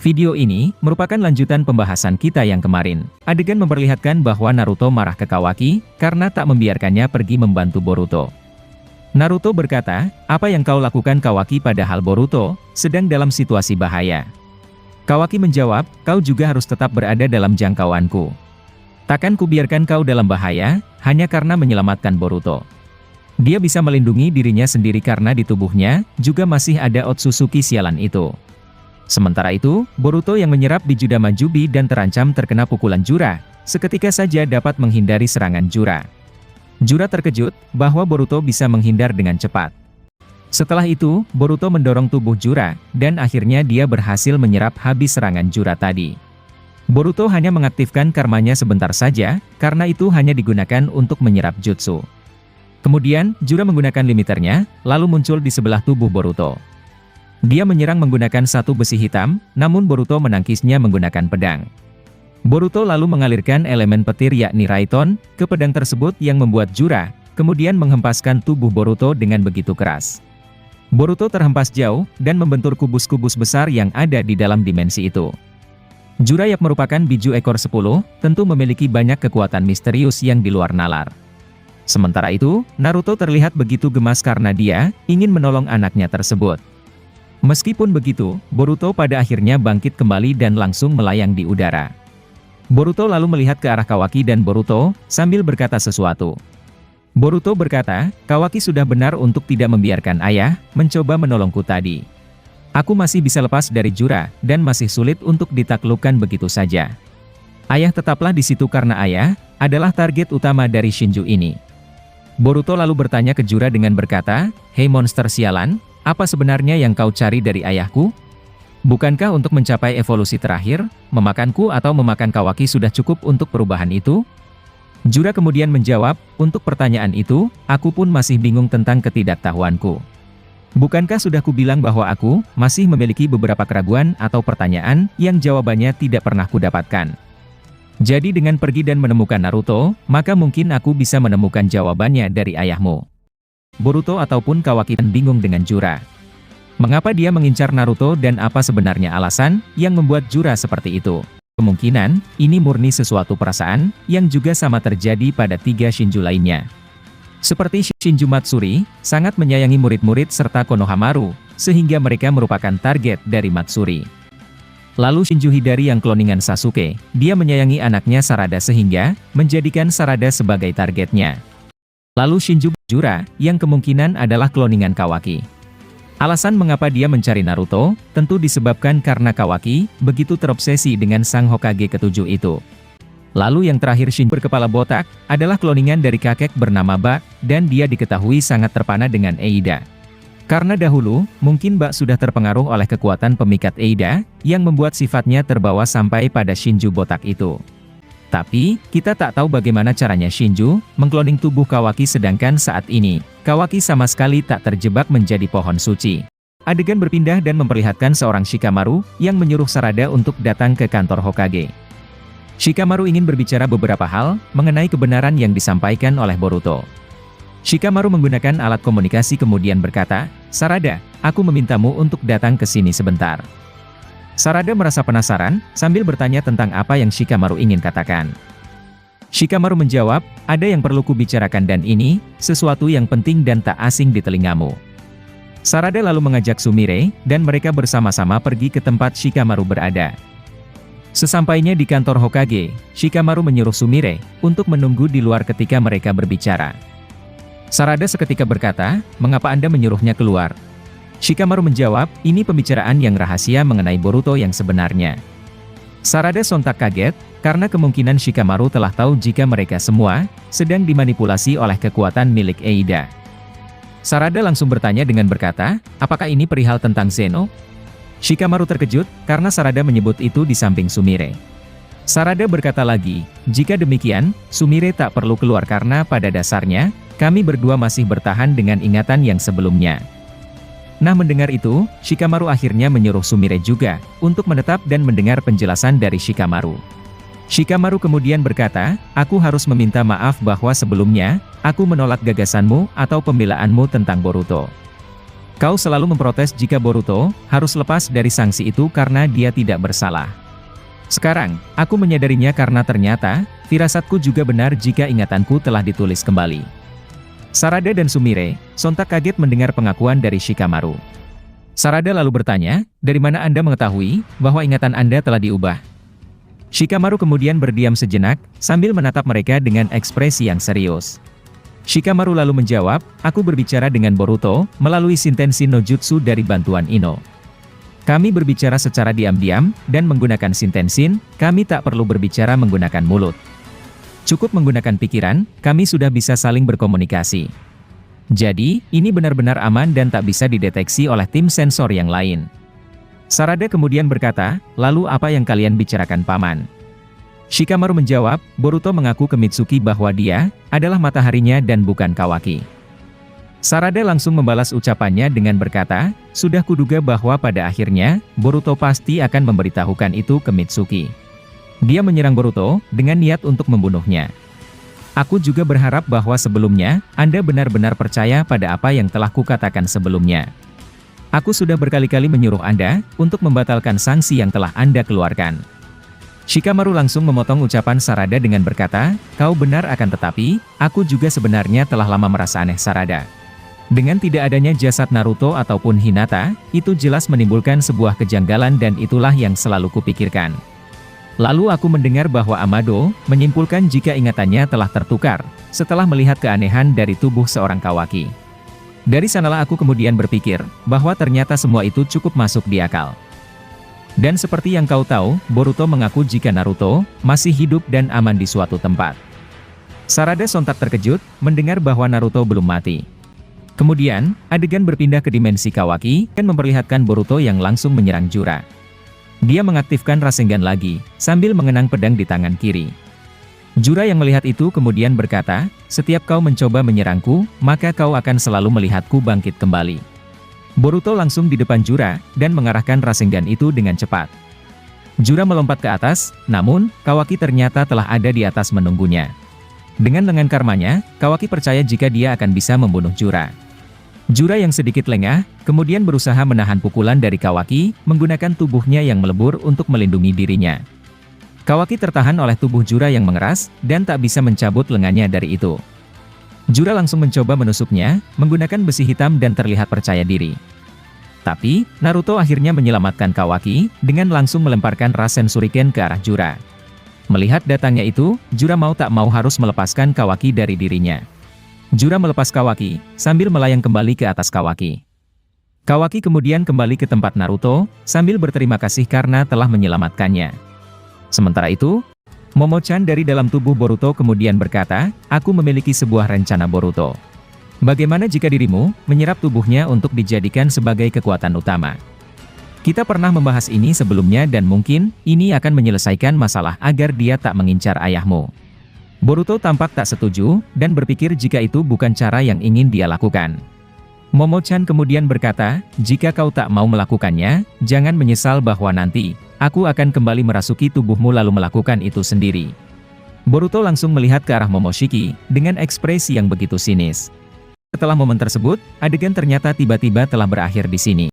Video ini merupakan lanjutan pembahasan kita yang kemarin. Adegan memperlihatkan bahwa Naruto marah ke Kawaki karena tak membiarkannya pergi membantu Boruto. Naruto berkata, "Apa yang kau lakukan Kawaki padahal Boruto sedang dalam situasi bahaya?" Kawaki menjawab, "Kau juga harus tetap berada dalam jangkauanku. Takkan kubiarkan kau dalam bahaya, hanya karena menyelamatkan Boruto." Dia bisa melindungi dirinya sendiri karena di tubuhnya juga masih ada Otsutsuki sialan itu. Sementara itu, Boruto yang menyerap di Juda Majubi dan terancam terkena pukulan Jura, seketika saja dapat menghindari serangan Jura. Jura terkejut bahwa Boruto bisa menghindar dengan cepat. Setelah itu, Boruto mendorong tubuh Jura, dan akhirnya dia berhasil menyerap habis serangan Jura tadi. Boruto hanya mengaktifkan karmanya sebentar saja, karena itu hanya digunakan untuk menyerap jutsu. Kemudian, Jura menggunakan limiternya, lalu muncul di sebelah tubuh Boruto. Dia menyerang menggunakan satu besi hitam, namun Boruto menangkisnya menggunakan pedang. Boruto lalu mengalirkan elemen petir yakni Raiton ke pedang tersebut yang membuat Jura, kemudian menghempaskan tubuh Boruto dengan begitu keras. Boruto terhempas jauh, dan membentur kubus-kubus besar yang ada di dalam dimensi itu. Jura yang merupakan biju ekor 10, tentu memiliki banyak kekuatan misterius yang di luar nalar. Sementara itu, Naruto terlihat begitu gemas karena dia ingin menolong anaknya tersebut. Meskipun begitu, Boruto pada akhirnya bangkit kembali dan langsung melayang di udara. Boruto lalu melihat ke arah Kawaki dan Boruto, sambil berkata sesuatu. Boruto berkata, "Kawaki sudah benar untuk tidak membiarkan ayah mencoba menolongku tadi. Aku masih bisa lepas dari Jura, dan masih sulit untuk ditaklukkan begitu saja. Ayah tetaplah di situ karena ayah adalah target utama dari Shinju ini." Boruto lalu bertanya ke Jura dengan berkata, "Hei monster sialan, apa sebenarnya yang kau cari dari ayahku? Bukankah untuk mencapai evolusi terakhir, memakanku atau memakan Kawaki sudah cukup untuk perubahan itu?" Jura kemudian menjawab, "Untuk pertanyaan itu, aku pun masih bingung tentang ketidaktahuanku. Bukankah sudah kubilang bahwa aku masih memiliki beberapa keraguan atau pertanyaan yang jawabannya tidak pernah kudapatkan. Jadi dengan pergi dan menemukan Naruto, maka mungkin aku bisa menemukan jawabannya dari ayahmu." Boruto ataupun Kawaki bingung dengan Jura. Mengapa dia mengincar Naruto dan apa sebenarnya alasan yang membuat Jura seperti itu? Kemungkinan, ini murni sesuatu perasaan yang juga sama terjadi pada 3 Shinju lainnya. Seperti Shinju Matsuri, sangat menyayangi murid-murid serta Konohamaru, sehingga mereka merupakan target dari Matsuri. Lalu Shinju Hidari yang kloningan Sasuke, dia menyayangi anaknya Sarada sehingga menjadikan Sarada sebagai targetnya. Lalu Shinju Jura, yang kemungkinan adalah kloningan Kawaki. Alasan mengapa dia mencari Naruto, tentu disebabkan karena Kawaki begitu terobsesi dengan sang Hokage ke-7 itu. Lalu yang terakhir Shinju berkepala botak, adalah kloningan dari kakek bernama Bak, dan dia diketahui sangat terpana dengan Eida. Karena dahulu, mungkin Bak sudah terpengaruh oleh kekuatan pemikat Eida, yang membuat sifatnya terbawa sampai pada Shinju botak itu. Tapi, kita tak tahu bagaimana caranya Shinju mengkloning tubuh Kawaki sedangkan saat ini, Kawaki sama sekali tak terjebak menjadi pohon suci. Adegan berpindah dan memperlihatkan seorang Shikamaru yang menyuruh Sarada untuk datang ke kantor Hokage. Shikamaru ingin berbicara beberapa hal mengenai kebenaran yang disampaikan oleh Boruto. Shikamaru menggunakan alat komunikasi kemudian berkata, "Sarada, aku memintamu untuk datang ke sini sebentar." Sarada merasa penasaran, sambil bertanya tentang apa yang Shikamaru ingin katakan. Shikamaru menjawab, "Ada yang perlu kubicarakan dan ini, sesuatu yang penting dan tak asing di telingamu." Sarada lalu mengajak Sumire, dan mereka bersama-sama pergi ke tempat Shikamaru berada. Sesampainya di kantor Hokage, Shikamaru menyuruh Sumire untuk menunggu di luar ketika mereka berbicara. Sarada seketika berkata, "Mengapa Anda menyuruhnya keluar?" Shikamaru menjawab, "Ini pembicaraan yang rahasia mengenai Boruto yang sebenarnya." Sarada sontak kaget, karena kemungkinan Shikamaru telah tahu jika mereka semua sedang dimanipulasi oleh kekuatan milik Eida. Sarada langsung bertanya dengan berkata, "Apakah ini perihal tentang Zeno?" Shikamaru terkejut, karena Sarada menyebut itu di samping Sumire. Sarada berkata lagi, "Jika demikian, Sumire tak perlu keluar karena pada dasarnya, kami berdua masih bertahan dengan ingatan yang sebelumnya." Nah, mendengar itu, Shikamaru akhirnya menyuruh Sumire juga untuk menetap dan mendengar penjelasan dari Shikamaru. Shikamaru kemudian berkata, "Aku harus meminta maaf bahwa sebelumnya, aku menolak gagasanmu atau pembelaanmu tentang Boruto. Kau selalu memprotes jika Boruto harus lepas dari sanksi itu karena dia tidak bersalah. Sekarang, aku menyadarinya karena ternyata, firasatku juga benar jika ingatanku telah ditulis kembali. Sarada dan Sumire sontak kaget mendengar pengakuan dari Shikamaru. Sarada lalu bertanya, dari mana Anda mengetahui bahwa ingatan Anda telah diubah? Shikamaru kemudian berdiam sejenak, sambil menatap mereka dengan ekspresi yang serius. Shikamaru lalu menjawab, aku berbicara dengan Boruto, melalui Shintensin no Jutsu dari bantuan Ino. Kami berbicara secara diam-diam, dan menggunakan Shintensin, kami tak perlu berbicara menggunakan mulut. Cukup menggunakan pikiran, kami sudah bisa saling berkomunikasi. Jadi, ini benar-benar aman dan tak bisa dideteksi oleh tim sensor yang lain. Sarada kemudian berkata, lalu apa yang kalian bicarakan paman? Shikamaru menjawab, Boruto mengaku ke Mitsuki bahwa dia adalah mataharinya dan bukan Kawaki. Sarada langsung membalas ucapannya dengan berkata, sudah kuduga bahwa pada akhirnya, Boruto pasti akan memberitahukan itu ke Mitsuki. Dia menyerang Boruto dengan niat untuk membunuhnya. Aku juga berharap bahwa sebelumnya, Anda benar-benar percaya pada apa yang telah kukatakan sebelumnya. Aku sudah berkali-kali menyuruh Anda untuk membatalkan sanksi yang telah Anda keluarkan. Shikamaru langsung memotong ucapan Sarada dengan berkata, kau benar akan tetapi, aku juga sebenarnya telah lama merasa aneh Sarada. Dengan tidak adanya jasad Naruto ataupun Hinata, itu jelas menimbulkan sebuah kejanggalan dan itulah yang selalu kupikirkan. Lalu aku mendengar bahwa Amado menyimpulkan jika ingatannya telah tertukar, setelah melihat keanehan dari tubuh seorang Kawaki. Dari sanalah aku kemudian berpikir, bahwa ternyata semua itu cukup masuk di akal. Dan seperti yang kau tahu, Boruto mengaku jika Naruto masih hidup dan aman di suatu tempat. Sarada sontak terkejut, mendengar bahwa Naruto belum mati. Kemudian, adegan berpindah ke dimensi Kawaki, dan memperlihatkan Boruto yang langsung menyerang Jura. Dia mengaktifkan Rasengan lagi, sambil mengenang pedang di tangan kiri. Jura yang melihat itu kemudian berkata, setiap kau mencoba menyerangku, maka kau akan selalu melihatku bangkit kembali. Boruto langsung di depan Jura, dan mengarahkan Rasengan itu dengan cepat. Jura melompat ke atas, namun, Kawaki ternyata telah ada di atas menunggunya. Dengan lengan karmanya, Kawaki percaya jika dia akan bisa membunuh Jura. Jura yang sedikit lengah, kemudian berusaha menahan pukulan dari Kawaki, menggunakan tubuhnya yang melebur untuk melindungi dirinya. Kawaki tertahan oleh tubuh Jura yang mengeras, dan tak bisa mencabut lengannya dari itu. Jura langsung mencoba menusuknya, menggunakan besi hitam dan terlihat percaya diri. Tapi, Naruto akhirnya menyelamatkan Kawaki, dengan langsung melemparkan Rasen Shuriken ke arah Jura. Melihat datangnya itu, Jura mau tak mau harus melepaskan Kawaki dari dirinya. Jura melepas Kawaki, sambil melayang kembali ke atas Kawaki. Kawaki kemudian kembali ke tempat Naruto, sambil berterima kasih karena telah menyelamatkannya. Sementara itu, Momo-chan dari dalam tubuh Boruto kemudian berkata, aku memiliki sebuah rencana Boruto. Bagaimana jika dirimu menyerap tubuhnya untuk dijadikan sebagai kekuatan utama? Kita pernah membahas ini sebelumnya dan mungkin ini akan menyelesaikan masalah agar dia tak mengincar ayahmu. Boruto tampak tak setuju dan berpikir jika itu bukan cara yang ingin dia lakukan. Momo-chan kemudian berkata, jika kau tak mau melakukannya, jangan menyesal bahwa nanti aku akan kembali merasuki tubuhmu lalu melakukan itu sendiri. Boruto langsung melihat ke arah Momoshiki, dengan ekspresi yang begitu sinis. Setelah momen tersebut, adegan ternyata tiba-tiba telah berakhir di sini.